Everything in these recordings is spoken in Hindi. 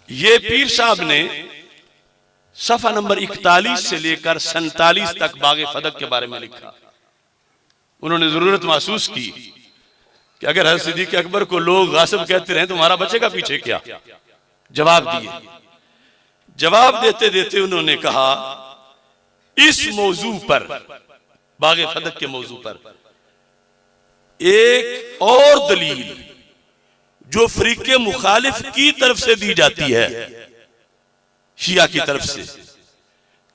ये पीर साहब ने सफा नंबर 41 से लेकर 47 तक बागे फदक के बारे में लिखा। उन्होंने जरूरत महसूस की कि अगर हज़रत सिद्दीक़ अकबर को लोग गासिब कहते रहे तुम्हारा बचेगा पीछे क्या। जवाब दिए। जवाब देते देते उन्होंने कहा इस मौजू पर, बागे फदक के मौजू पर एक और दलील जो फरीके मुखालिफ की तरफ से दी जाती है, शिया की तरफ से,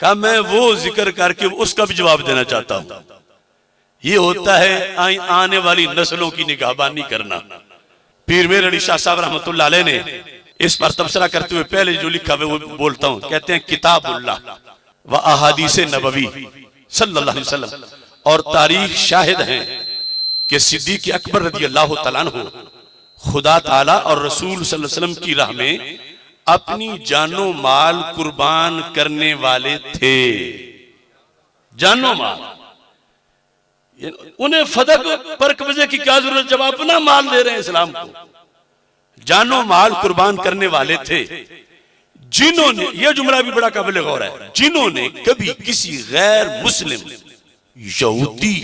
कहा मैं वो जिक्र करके उसका भी जवाब देना चाहता हूं। ये होता है आने वाली नस्लों की निगाहबानी करना। पीर मेर अली शाह साहब रहमतुल्लाह अलैह ने इस पर तबसरा करते हुए पहले जो लिखा है वो बोलता हूं। कहते हैं किताबुल्लाह व अहादीस नबवी सल्लल्लाहु अलैहि वसल्लम और तारीख शाहिद हैं कि सिद्दीक़ अकबर रज़ी अल्लाह तआला अन्हु खुदा ताला और रसूल सल्लल्लाहु अलैहि वसल्लम की राह में अपनी जानो माल कुर्बान करने वाले थे। जानो माल, उन्हें फदक पर कब्जे की क्या जरूरत जब अपना माल दे रहे हैं इस्लाम को। जानो माल कुर्बान करने वाले थे जिन्होंने, यह जुमला भी बड़ा काबिल गौर है, जिन्होंने कभी किसी गैर मुस्लिम यहूदी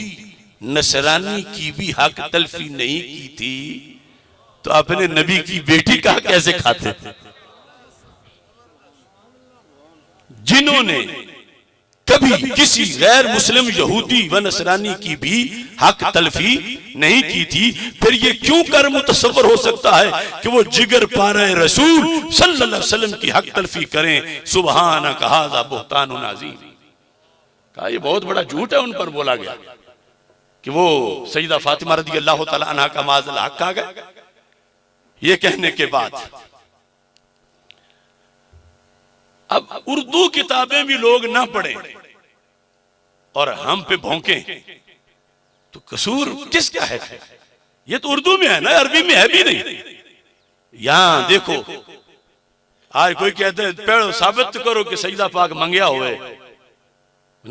नसरानी की भी हक तलफी नहीं की थी तो अपने नबी की बेटी का कैसे खाते थे। जिन्होंने कभी किसी गैर मुस्लिम यहूदी व नसरानी की भी हक तलफी नहीं की थी, फिर ये क्यों कर मुतसव्वर हो सकता है कि वो जिगर पारे रसूल सल्लल्लाहु अलैहि वसल्लम की हक तलफी करें। सुबहानक हाज़ा बुहतानुन अज़ीम। कहा ये बहुत बड़ा झूठ है उन पर बोला गया कि वो सैयदा फातिमा रज़ी अल्लाह तआला अन्हा का माज़ल हक आ गए। ये कहने के बाद अब उर्दू किताबें भी लोग ना पढ़े और हम पे भौंके तो कसूर किसका है। ये तो उर्दू में है ना, अरबी में है भी नहीं। यहां देखो आज कोई कहते हैं पढ़ो साबित करो कि सईदा पाक मंगया हुए,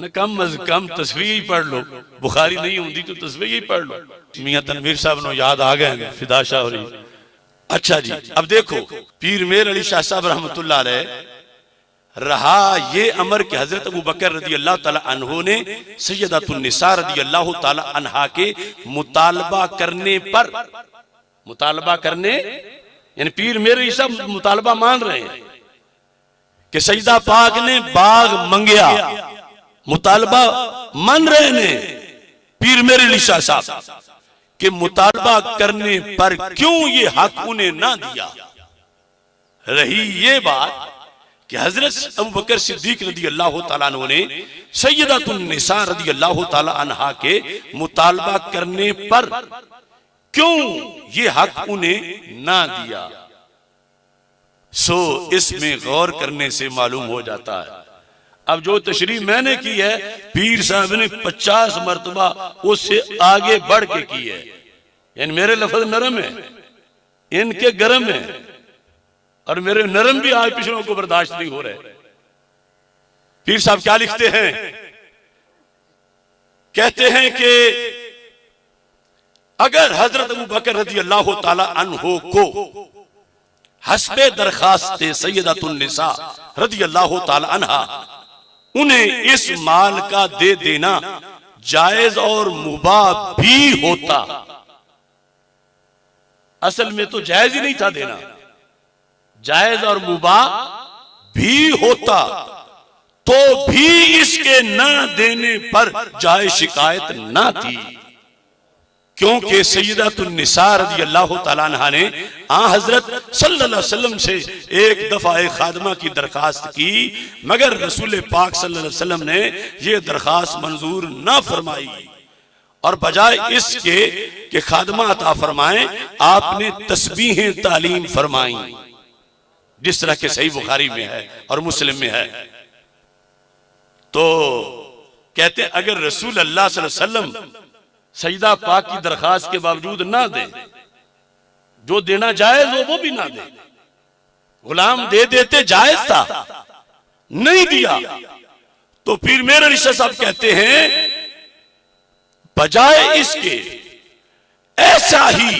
कम अज कम तस्वीर ही पढ़ लो। बुखारी नहीं होती तो तस्वीर ही पढ़ लो। मियां तनवीर साहब नो याद आ गए फिदा शाह हो रही। अच्छा जी, अब देखो पीर मेर अली शाह साहब रहमतुल्लाह अलैह रहा ये अमर कि हजरत अबू बकर रज़ी अल्लाह ताला अन्हु ने सय्यदतुन निसा रज़ी अल्लाह ताला अन्हा के मुतालबा करने पर, मुतालबा करने यानी पीर मेरे सब मुतालबा मान रहे हैं कि सईदा पाक ने बाग मंगया, मुतालबा मान रहे ने पीर मेरे लिशा साहब के मुतालबा करने पर क्यों ये हक उन्हें ना दिया। रही ये बात कि हजरत अबू बकर सिद्दीक रज़ी अल्लाह ताला अन्हु ने सय्यदतुन निसा रज़ी अल्लाह ताला अन्हा के मुतालबा करने पर क्यों ये हक उन्हें ना दिया। सो इसमें गौर करने से मालूम हो जाता है। अब जो तशरीह मैंने की है पीर साहब ने 50 मरतबा उससे आगे बढ़ के की है। यानी मेरे लफ्ज नरम है, इनके गरम है और मेरे नरम भी आज पिछड़ों को बर्दाश्त नहीं हो रहे। पीर साहब क्या लिखते हैं, कहते हैं कि अगर हजरत अबू बकर रज़ी अल्लाह ताला अन्हु को हस्बे दरखास्त सय्यदतुन निसा रज़ी अल्लाह ताला अन्हा उन्हें इस माल का दे देना जायज और मुबाह भी होता। असल में तो जायज ही नहीं था देना, जायज और मुबाह भी होता तो भी इसके ना देने पर जायज शिकायत ना थी, क्योंकि सय्यदतुन निसा रज़ी अल्लाह ताला अन्हा ने हजरत सल्लल्लाहु अलैहि वसल्लम से एक दफा एक खादमा की दरखास्त की, मगर रसूल पाक सल्लल्लाहु अलैहि वसल्लम ने यह दरखास्त मंजूर ना फरमाई और बजाय इसके कि खादमा अता फरमाएं आपने तस्बीहें तालीम फरमाई, जिस तरह के सही बुखारी में है और मुस्लिम में है। तो कहते अगर रसूल अल्लाह सल्लल्लाहु अलैहि वसल्लम सईदा पाक की दरखास्त के बावजूद ना दे, जो देना जायज हो वो भी ना दे, गुलाम दे देते जायज था, नहीं दिया तो फिर मेरे रिश्ता साहब कहते हैं बजाय इसके ऐसा ही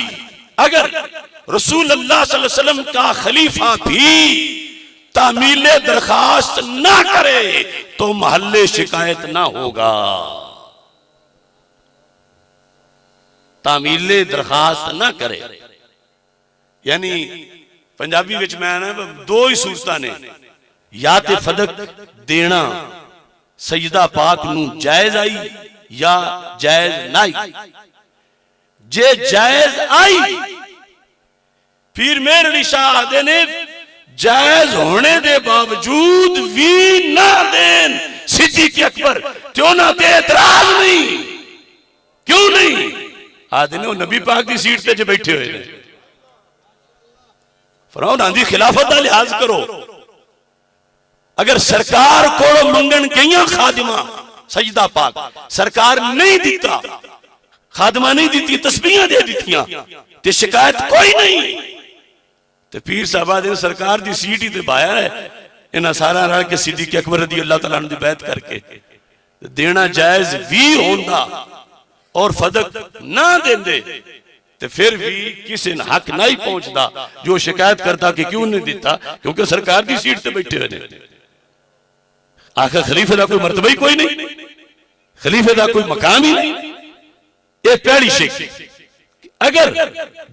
अगर रसूल अल्लाह सल्लल्लाहु अलैहि वसल्लम का खलीफा भी तामीले दरखास्त ना करे तो महल्ले शिकायत ना होगा। तामीले दरखास्त ना करे यानी पंजाबी विच मैं ना दो ही सूरतां ने, या ते फदक देना सजदा पाक नू जायज आई या जायज नहीं। जे जायज आई फिर मेरे निशाह देने जायज होने दे बावजूद भी ना देन सिद्दीक़ अकबर क्यों ना ते एतराज नहीं, क्यों नहीं आदि ने नबी पाक की सीट ते जो बैठे हुए ने फरमाओ आंधी खिलाफत का लिहाज करो। अगर सरकार को मंगन गई खादिमा सजदा पाक सरकार नहीं दिता, खादिमा नहीं दी, तस्बीहां दे दित्तियां ते शिकायत कोई नहीं, तो पीर साहबा ने सरकार की सीट ही तो बाया है। इन्हें सारा रल के सिद्दीक़ अकबर रज़ी अल्लाह तआला अन्हु दी बैत करके देना जायज भी होंदा और फदक ना देंदे तो फिर भी किसी ने हक नहीं पहुंचता जो शिकायत करता कि क्यों नहीं दिता, क्योंकि सरकार की सीट से बैठे हुए ने। आखिर खलीफे का कोई मर्तबा ही कोई नहीं, खलीफे का कोई मकाम ही नहीं। ये पहली शिक अगर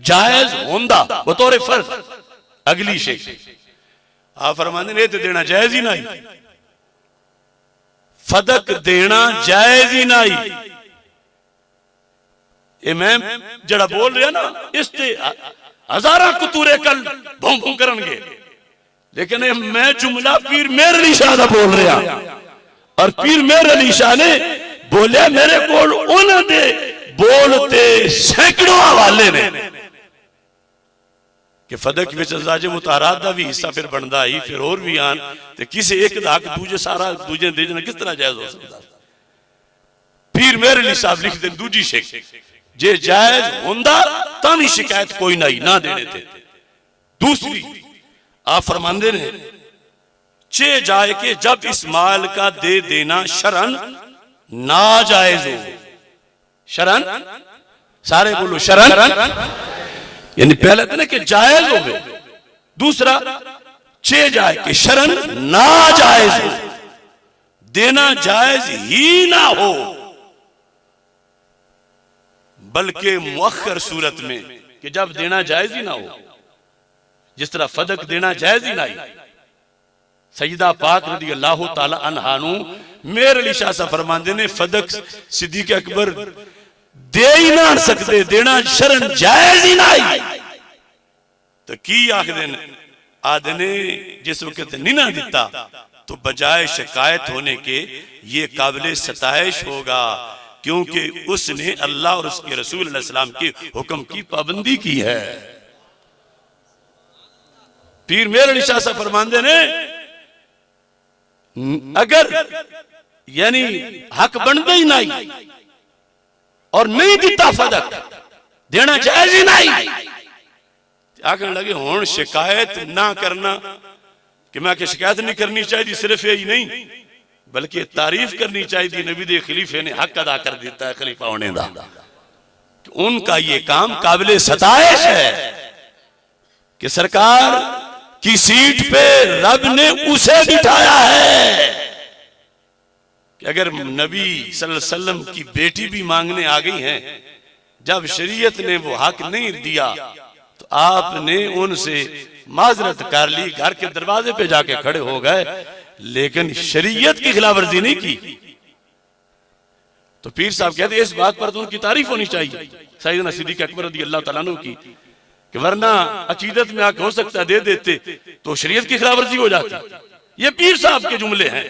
जायज होंदा बतौर फर्ज। अगली शिक आप फरमाते ने तो देना जायज ही नहीं, फदक देना जायज ही नहीं। ये मैं जड़ा बोल रहा ना इसते हजारा कुतूरे कल भों भों करनगे, लेकिन ये मैं जुमला पीर मेर अली शाह दा बोल रहा और पीर मेर अली शाह ने बोले मेरे को उन्होंने बोलते सैकड़ों हवाले ने कि फदक विच अज़वाजे मुताहरात दा भी हिस्सा फिर बनदा ही, फिर और भी आन ते किसी एक दा हक दूजे सारा दूजे दे देना किस तरह जायज हो सकता। पीर मेरे अली साहब लिख दे दूजी शेख जे जायज होंदा तां शिकायत कोई नहीं ना देने थे। दूसरी आप फरमांदे ने चे जाए के जब इस माल का दे देना शरन नाजायज हो। शरन सारे बोलो शरन यानी पहले तो ना कि जायज हो गए, दूसरा चे जाए के शरन नाजायज हो, देना जायज ही ना हो बल्कि मुअख्खर सूरत में कि जब देना जायज ही ना हो। जिस तरह फदक देना जायज ही नहीं, सईदा पाक रज़ी अल्लाह तआला अन्हा नु मेरे अली शाह साहब फरमांदे ने फदक सिद्दीक़ अकबर दे ही ना सकते, देना शरन जायज ही नहीं। तो की आखदे आदने जिस वक्त नहीं ना दिता तो बजाय शिकायत होने के ये काबिल सताइश होगा क्योंकि उसने अल्लाह और उसके रसूल अलैहि सलाम के हुक्म की पाबंदी की है। पीर मेरे अली शाह साहब फरमांदे ने अगर यानी हक बनता ही नहीं और नहीं दिता फदक देना जायज ही नहीं, आखने लगे हुण शिकायत ना करना कि मैं शिकायत नहीं करनी चाहिए, सिर्फ यही नहीं बल्कि तारीफ करनी चाहिए नबी दे खलीफे ने हक अदा कर दिता है खलीफा होने का। उनका ये काम काबिल सताइश है कि सरकार की सीट पे रब ने उसे बिठाया है कि अगर नबी सल्लल्लाहु अलैहि वसल्लम की बेटी भी मांगने आ गई हैं, जब शरीयत ने वो हक नहीं दिया तो आपने उनसे माजरत कर ली, घर के दरवाजे पे जाके खड़े हो गए, लेकिन शरीयत की खिलाफवर्जी नहीं की। तो पीर साहब कहते इस बात पर तो उनकी तारीफ होनी चाहिए सैयदना सिद्दीक़ अकबर रज़ी अल्लाह तआला अन्हु की, कि वरना अकीदत में आके हो सकता दे देते तो शरीयत की खिलाफवर्जी हो जाती। ये पीर साहब के जुमले हैं।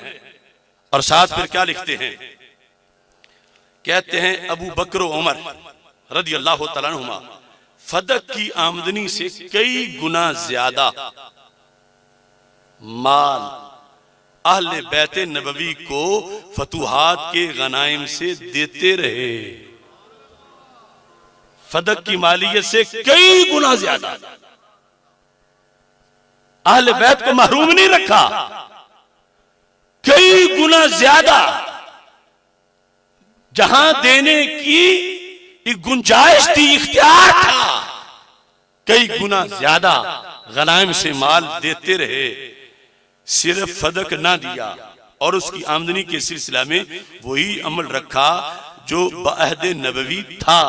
और साथ फिर क्या लिखते हैं, कहते हैं अबू बकर उमर रज़ी अल्लाह तआला अन्हुमा फदक की आमदनी से कई गुना ज्यादा माल अहले बैत नबवी को फतुहात के गनाइम से देते रहे। फदक की मालियत से कई गुना ज्यादा अहले बैत को महरूम नहीं रखा, कई गुना ज्यादा जहां देने की गुंजाइश थी, इख्तियार था, कई गुना ज्यादा गनाइम से माल देते रहे। सिर्फ फदक ना दिया और उसकी आमदनी के सिलसिला में वही अमल रखा जो बअहद नबवी था,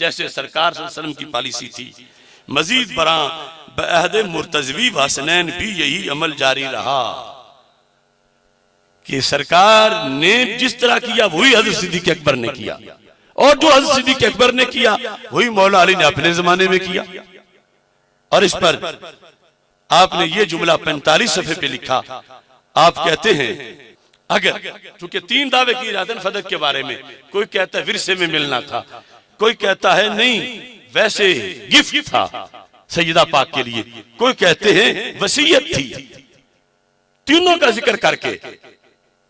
जैसे सरकार सल्लल्लाहु अलैहि वसल्लम की पॉलिसी थी। मजीद बरा बअहद मुर्तज़वी व हसनैन भी यही अमल जारी रहा कि सरकार ने जिस तरह किया वही हज़रत सिद्दीक़ अकबर ने किया, और जो हज़रत सिद्दीक़ अकबर ने किया वही मौला अली ने अपने जमाने में किया। और इस पर आपने ये जुमला 45 सफ़े पे लिखा। आप कहते हैं अगर, चूंकि 3 दावे किए जाते हैं फदक के बारे में, कोई कहता है विरसे में मिलना था, कोई कहता है नहीं वैसे गिफ्ट था सैयदा पाक के लिए, कोई कहते हैं वसीयत थी। तीनों का जिक्र करके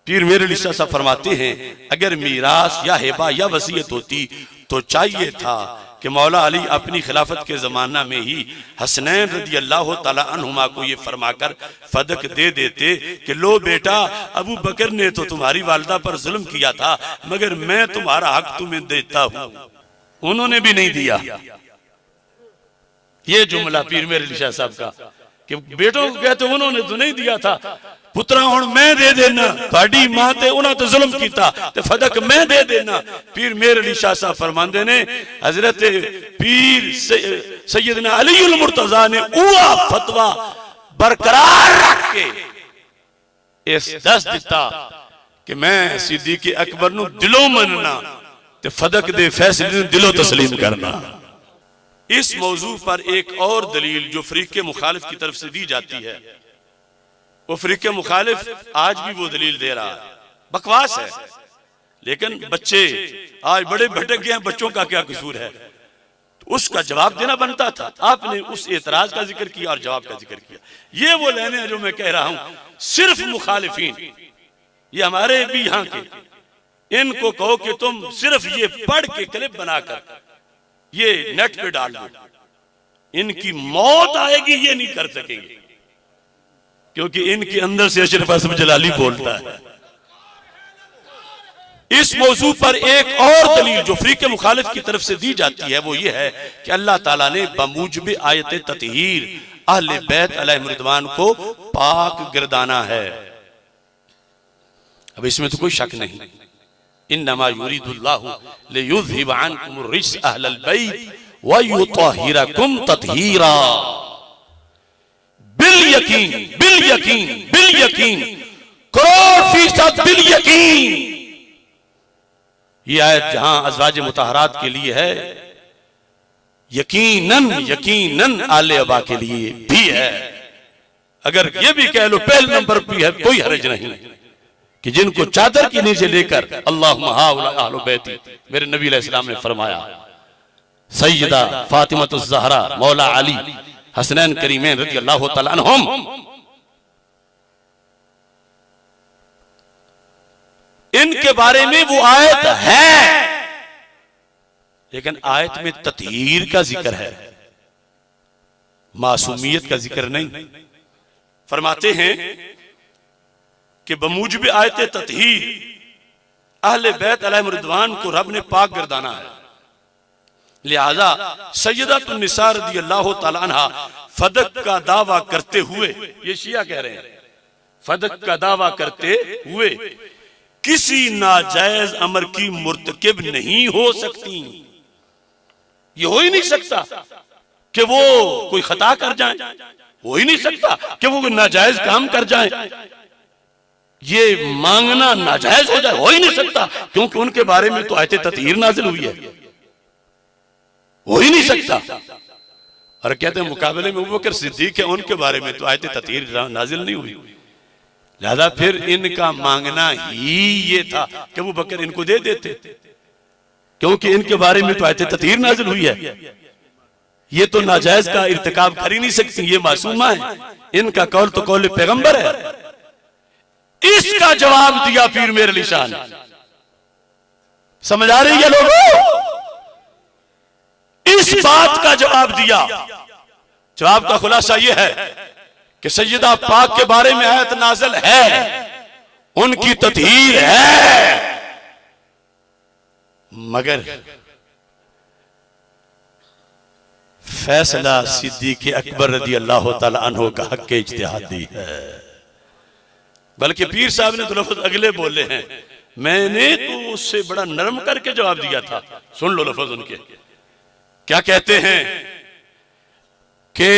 पीर मेरे लिए साहब फरमाते हैं अगर मीरास या हिबा या वसीयत होती तो चाहिए था कि मौला अली अपनी खिलाफत के जमाना में ही हसनैन रदी अल्लाह तआला अन्हुमा को ये फरमाकर फदक दे देते कि लो बेटा, अबू बकर ने तो तुम्हारी वालिदा पर जुल्म किया था मगर मैं तुम्हारा हक तुम्हें देता हूं। उन्होंने भी नहीं दिया। ये जुमला पीर मेरे लिए साहब का कि बेटों को कहते उन्होंने तो नहीं दिया था, पुत्रा हुण मैं दे देना, थोड़ी मां ते उन्होंने तो जुल्म किया ते फदक मैं दे देना। पीर मेरे अली शाह साहब फरमांदे ने हजरत पीर सैयदना अलीउल मुर्तजा ने उआ फतवा बरकरार रख के इस दस दिता कि मैं सिद्दीक़ अकबर नूं दिलों मनना ते फदक दे फैसले नूं दिलों तस्लीम करना। इस मौजू पर एक और दलील जो फरीक़े मुखालिफ की तरफ से दी जाती है, वो फरीक़े मुखालिफ आज भी वो दलील दे रहा है, बकवास है, लेकिन बच्चे आज बड़े भटक गए हैं, बच्चों का क्या कसूर है, तो उसका जवाब देना बनता था। आपने उस एतराज का जिक्र किया और जवाब का जिक्र किया। ये वो लाइनें हैं जो मैं कह रहा हूं, सिर्फ मुखालिफीन, ये हमारे भी यहां के, इनको कहो कि तुम सिर्फ ये पढ़ के क्लिप बनाकर ये नेट पे डाल दो, इनकी मौत आएगी ये नहीं कर सकेंगे, क्योंकि इनके अंदर से अशरफ असद जलाली बोलता है। इस मौजू पर एक और दलील जो फरीक़े मुखालिफ की तरफ से दी जाती है वो ये है कि अल्लाह ताला ने बमूजब आयत ततहीर अहले बैत अलैहिम रिदवान को पाक गिरदाना है। अब इसमें तो कोई शक नहीं, इन्नमा युरीदुल्लाहु लियुज़हिब अन्कुम रिज्स अहलल बैत व युतहिरकुम ततहीरा। बिल यकीन, बिल यकीन, बिल यकीन, करोड़ फीसद बिल यकीन। ये आयत जहां अज़वाज मुतहरात के लिए है, यकीनन यकीनन आले अबा के लिए भी है। अगर ये भी कह लो पहले नंबर पर है, कोई हर्ज नहीं कि जिनको चादर के नीचे लेकर अल्लाहुम्मा हाउला अहलु बैती, मेरे नबी अलैहि सलाम ने फरमाया, सैयदा फातिमातुज़ ज़हरा, मौला अली, हसनैन करीमैन रज़ी अल्लाह तआला अन्हुम, इनके बारे में वो आयत है, लेकिन आयत में ततहीर का जिक्र है, मासूमियत का जिक्र नहीं। फरमाते हैं कि बमूजब आयत ततहीर अहले बैत अलैहिम रिदवान को रब ने पाक गर्दाना है, लिहाजा सैयदतुन निसा रज़ियल्लाहु तआला अन्हा फदक का दावा करते हुए, ये शिया कह रहे हैं, फदक का दावा करते हुए किसी नाजायज अमर की मुर्तकिब नहीं हो सकती। ये हो ही नहीं सकता कि वो कोई खता कर जाए, हो ही नहीं सकता कि वो नाजायज काम कर जाए, ये मांगना नाजायज हो जाए, हो ही नहीं सकता, क्योंकि उनके बारे में तो आयत ततहीर नाजिल हुई है, हो ही नहीं सकता। और कहते हैं मुकाबले में अबू बकर सिद्दीक है, उनके बारे में तो आयत ततहीर नाजिल नहीं हुई, लिहाजा फिर इनका मांगना ही ये था कि अबू बकर इनको दे देते, क्योंकि इनके बारे में तो आयत ततहीर नाजिल हुई है, ये तो नाजायज का इर्तिकाब कर ही नहीं सकती, ये मासूमा है, इनका कौल तो कौल पैगंबर है। इसका जवाब दिया पीर मेरे अली शाह ने। समझ आ रही है लोगों? इस बात का जवाब दिया। जवाब का खुलासा यह है कि सैयदा पाक के बारे में आयत नाज़िल है, उनकी ततहीर है, मगर फैसला सिद्दीक़ अकबर रज़ी अल्लाह तआला अन्हु का हक़ इज्तिहादी है। बल्कि पीर साहब ने तो लफ्ज़ अगले बोले हैं, मैंने तो उससे बड़ा नरम करके जवाब दिया था। सुन लो लफ्ज़ उनके, क्या कहते हैं कि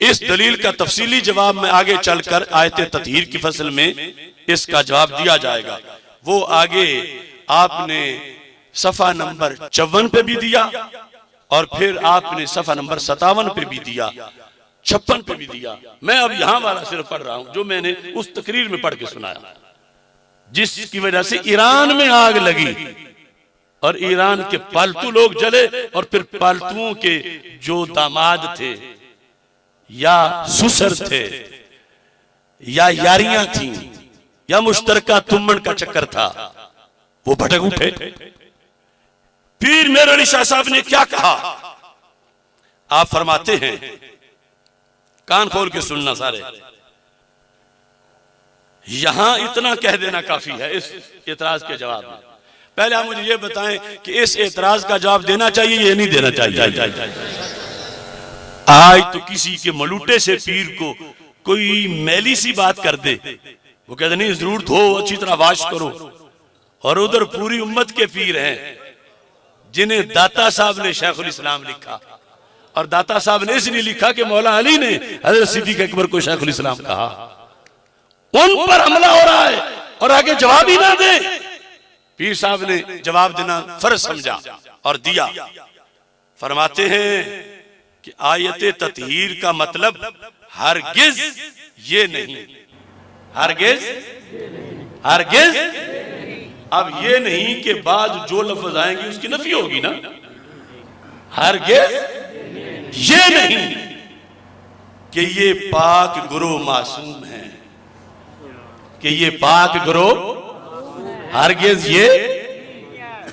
इस दलील का तफसीली जवाब में आगे चलकर आयते ततहीर की फसल में इसका जवाब दिया जाएगा। वो आगे आपने सफ़ा नंबर 54 पे भी दिया और फिर आपने सफ़ा नंबर 57 पे भी दिया, 56 पे भी दिया। मैं अब यहां वाला सिर्फ पढ़ रहा हूं जो मैंने उस तकरीर में पढ़ के सुनाया, जिसकी वजह से ईरान में आग लगी और ईरान के पालतू लोग जले और फिर पालतुओं के जो दामाद थे या ससुर थे या यारियां थी या मुश्तरका तुम्मन का चक्कर था, वो भटक उठे। पीर मेरे अली शाह साहब ने क्या कहा, आप फरमाते हैं, कान खोल के सुनना सारे, यहां इतना कह देना काफी है इस एतराज के जवाब में। पहले आप मुझे ये बताएं कि इस एतराज का जवाब देना चाहिए या नहीं देना चाहिए। आज तो किसी के मलूटे से पीर को कोई मैली सी बात कर दे, वो कहते नहीं जरूर धो, अच्छी तरह वाश करो, और उधर पूरी उम्मत के पीर हैं जिन्हें दाता साहब ने शेखुल इस्लाम लिखा, और दाता साहब ने इसलिए लिखा कि मौला अली ने हजरत सिद्दीक़ अकबर को शेखुल इस्लाम कहा। उन पर हमला हो रहा है और आगे जवाब ही ना दे। पीर साहब ने जवाब देना फर्ज समझा और दिया। फरमाते हैं कि आयते ततहीर का मतलब हरगिज ये नहीं, हरगिज हरगिज अब ये नहीं कि बाद जो लफ्ज आएंगे उसकी नफी होगी ना, हरगिज ये नहीं कि ये पाक गुरो मासूम है, कि ये पाक गुरो, हरगिज ये,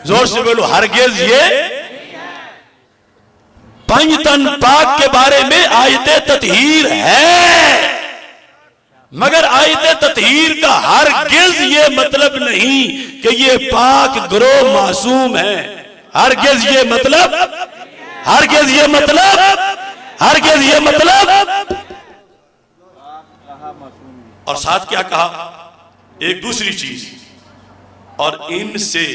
जोर से बोलो, हरगिज ये पंजतन पाक के बारे में आयते ततहीर है, मगर आयते ततहीर का हरगिज ये मतलब नहीं कि ये पाक गुरो मासूम है। हरगिज ये मतलब, हरगिज ये मतलब, हरगिज ये मतलब। और साथ क्या कहा, एक दूसरी चीज, और इनसे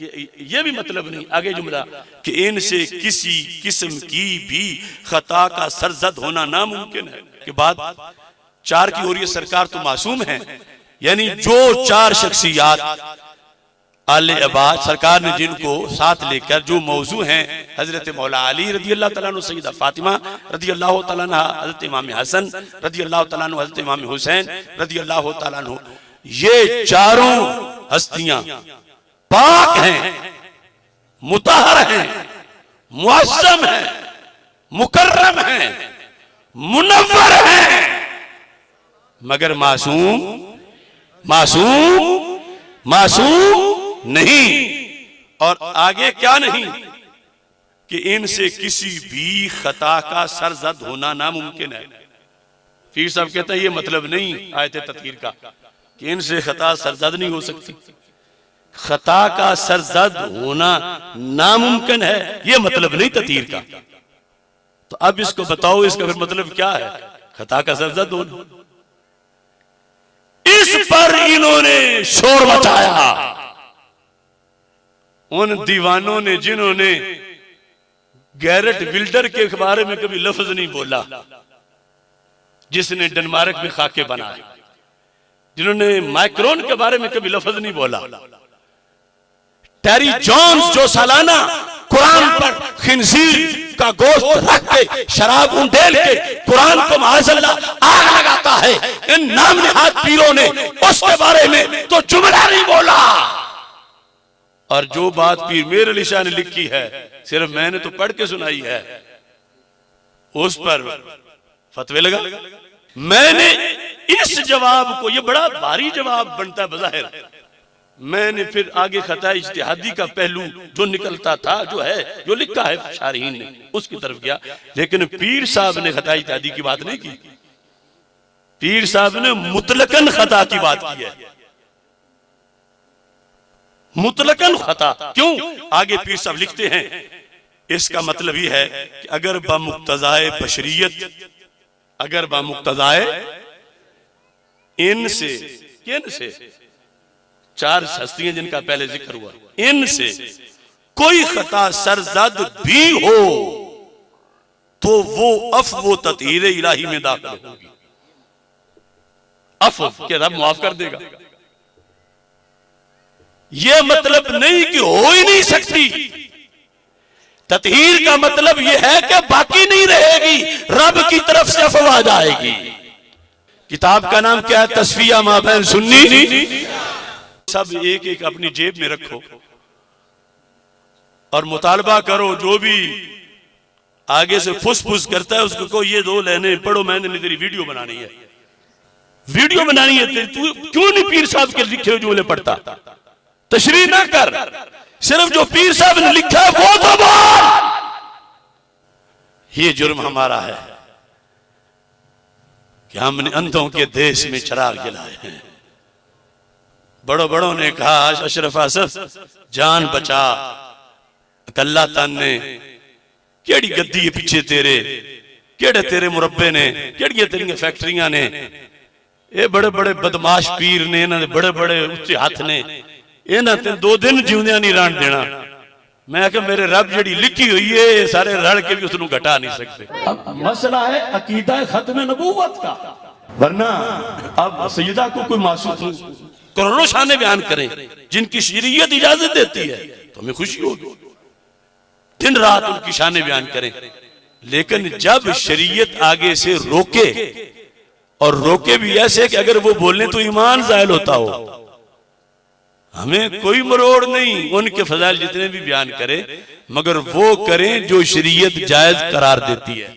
ये भी मतलब नहीं, आगे जुमला कि इनसे किसी किस्म की भी खता का सरजद होना नामुमकिन है। कि बात 4 की हो रही है, सरकार तो मासूम है, यानी जो 4 शख्सियात आले अब्बास सरकार ने जिनको साथ लेकर जो मौजू हैं, हजरत मौला अली रदी अल्लाह तआला अन्हु, सैयदा फातिमा रदी अल्लाह तआला अन्हा, हजरत इमाम हसन रदी अल्लाह तआला अन्हु, हजरत इमाम हुसैन रदी अल्लाह तआला अन्हु, ये चारों हस्तियां पाक हैं, मुतहर हैं, मुअज़्ज़म हैं, मुकर्रम हैं, मुनव्वर हैं, मगर मासूम मासूम मासूम नहीं। और आगे क्या नहीं कि इनसे किसी भी खता का सरजद होना नामुमकिन है। पीर साहब कहते हैं ये मतलब नहीं आयते ततहीर का कि इनसे खता सरजद नहीं हो सकती, खता का सरजद होना नामुमकिन है, ये मतलब नहीं ततहीर का। तो अब इसको बताओ, इसका फिर मतलब क्या है, खता का सरजद होना। इस पर इन्होंने शोर मचाया, उन दीवानों ने जिन्होंने गैरेट विल्डर के बारे में कभी लफ्ज नहीं बोला, जिसने डेनमार्क में खाके बनाए, जिन्होंने माइक्रोन के बारे में कभी लफ्ज नहीं बोला, टेरी जॉन्स जो सालाना कुरान पर खिंजीर का गोश्त रख के शराब उंडेल के कुरान को माज़अल्लाह आग लगाता है, इन नाम निहाद पीरों ने उसके बारे में तो जुमला नहीं बोला। और जो बात पीर मेरे अली शाह ने लिखी है, सिर्फ मैंने तो पढ़ के सुनाई है, उस पर फतवे लगा। मैंने इस जवाब को, ये बड़ा भारी जवाब बनता है बज़ाहिर, मैंने फिर आगे खता इज्तिहादी का पहलू जो निकलता था, जो है, जो लिखा है शारहीन ने, उसकी तरफ गया। लेकिन पीर साहब ने खता इज्तिहादी की बात नहीं की, पीर साहब ने मुतलकन खता की बात की है, मुतलकन खता। क्यों? आगे पीर साहब लिखते हैं, इसका मतलब ये है कि अगर बामुक्तज़ाए बशरियत, अगर बामुक्तज़ाए इनसे, किनसे, चार हस्तियां जिनका पहले जिक्र हुआ, इनसे कोई खता सरजद भी हो तो वो अफ़्व तत्हीर इलाही में दाखिल होगी। अफ़्व के रब माफ कर देगा, यह मतलब नहीं कि हो ही नहीं सकती। तत्हीर का मतलब यह है कि बाकी नहीं रहेगी, रब की तरफ से अफवाह जाएगी। किताब का नाम क्या है? तस्फिया माबैन सुन्नी। सब एक एक अपनी जेब में रखो और मुतालबा करो, जो भी आगे से फुस फुस करता है उसको को ये दो लेने पढ़ो, मैंने नहीं, तेरी वीडियो बनानी है, वीडियो बनानी है तेरी, तू क्यों नहीं पीर साहब के लिखे हुए जुमले पढ़ता? तशरीह ना कर, सिर्फ जो पीर साहब ने लिखा है वो तो बोल। ये जुर्म हमारा है कि हमने अंधों के देश में चिराग जलाए हैं। बड़ों बड़ों ने कहा अशरफ असफ जान बचा, अकल्ला तन ने केड़ी गद्दी है पीछे तेरे, केड़े तेरे मुरब्बे ने, केड़ियां तेरियां फैक्ट्रियां ने, ये बड़े बड़े बदमाश पीर ने, इन्होंने बड़े बड़े उच्चे हाथ ने, इन्हों ते 2 दिन जीवंदिया नहीं रहन देना। मैं क्या मेरे रब जी लिखी हुई है सारे रल के भी उसको घटा नहीं सकते। अब मसला है अकीदा खत्म नबूवत का, वरना अब सैयदा को कोई मासूम करोड़ों शाने बयान करें जिनकी शरीयत इजाजत देती है तो हमें खुशी होगी, दिन रात उनकी शाने बयान करें। लेकिन जब शरीयत आगे से रोके, और रोके भी ऐसे कि अगर वो बोलने तो ईमान जायल होता हो, हमें कोई मरोड़ नहीं, उनके फजाइल जितने भी बयान करें, मगर वो करें जो शरीयत जायज करार देती है।